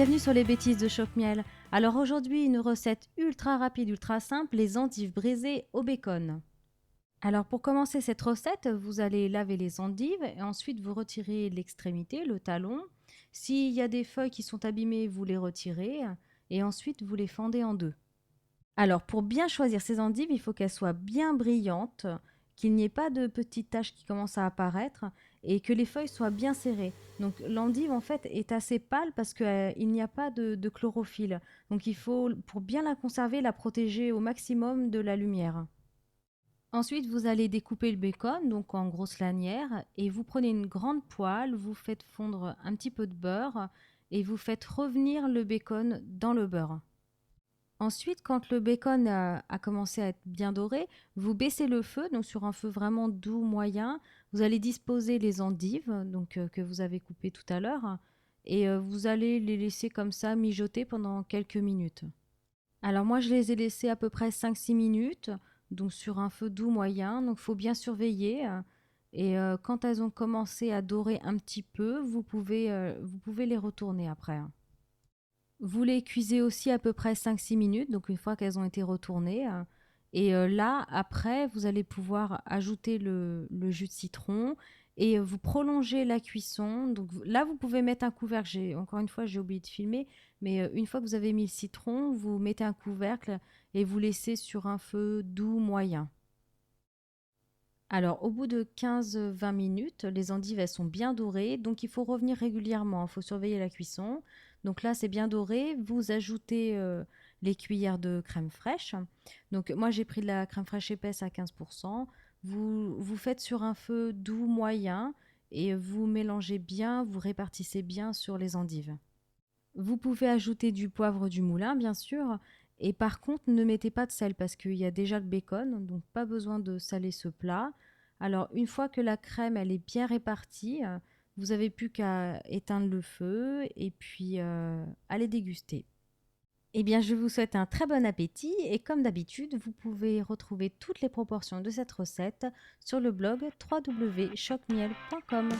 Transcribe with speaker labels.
Speaker 1: bienvenue sur les bêtises de Choc Miel. Alors aujourd'hui, une recette ultra rapide, ultra simple, les endives brisées au bacon. Alors pour commencer cette recette, vous allez laver les endives et ensuite vous retirez l'extrémité, le talon. S'il y a des feuilles qui sont abîmées, vous les retirez et ensuite vous les fendez en deux. Alors pour bien choisir ces endives, il faut qu'elles soient bien brillantes, qu'il n'y ait pas de petites taches qui commencent à apparaître et que les feuilles soient bien serrées. Donc l'endive en fait est assez pâle parce qu'il n'y a pas de chlorophylle. Donc il faut, pour bien la conserver, la protéger au maximum de la lumière. Ensuite, vous allez découper le bacon donc en grosses lanières et vous prenez une grande poêle, vous faites fondre un petit peu de beurre et vous faites revenir le bacon dans le beurre. Ensuite, quand le bacon a commencé à être bien doré, vous baissez le feu, donc sur un feu vraiment doux, moyen. Vous allez disposer les endives que vous avez coupées tout à l'heure et vous allez les laisser comme ça mijoter pendant quelques minutes. Alors moi, je les ai laissées à peu près 5-6 minutes, donc sur un feu doux, moyen. Donc il faut bien surveiller. Et quand elles ont commencé à dorer un petit peu, vous pouvez les retourner après. Vous les cuisez aussi à peu près 5-6 minutes, donc une fois qu'elles ont été retournées. Et là, après, vous allez pouvoir ajouter le jus de citron et vous prolongez la cuisson. Donc là, vous pouvez mettre un couvercle. Encore une fois, j'ai oublié de filmer, mais une fois que vous avez mis le citron, vous mettez un couvercle et vous laissez sur un feu doux moyen. Alors, au bout de 15-20 minutes, les endives, elles sont bien dorées, donc il faut revenir régulièrement, il faut surveiller la cuisson. Donc là, c'est bien doré, vous ajoutez les cuillères de crème fraîche. Donc moi, j'ai pris de la crème fraîche épaisse à 15%. Vous faites sur un feu doux moyen et vous mélangez bien, vous répartissez bien sur les endives. Vous pouvez ajouter du poivre du moulin, bien sûr. Et par contre, ne mettez pas de sel parce qu'il y a déjà le bacon, donc pas besoin de saler ce plat. Alors, une fois que la crème elle est bien répartie, vous n'avez plus qu'à éteindre le feu et puis aller déguster. Eh bien, je vous souhaite un très bon appétit et comme d'habitude, vous pouvez retrouver toutes les proportions de cette recette sur le blog www.chocmiel.com.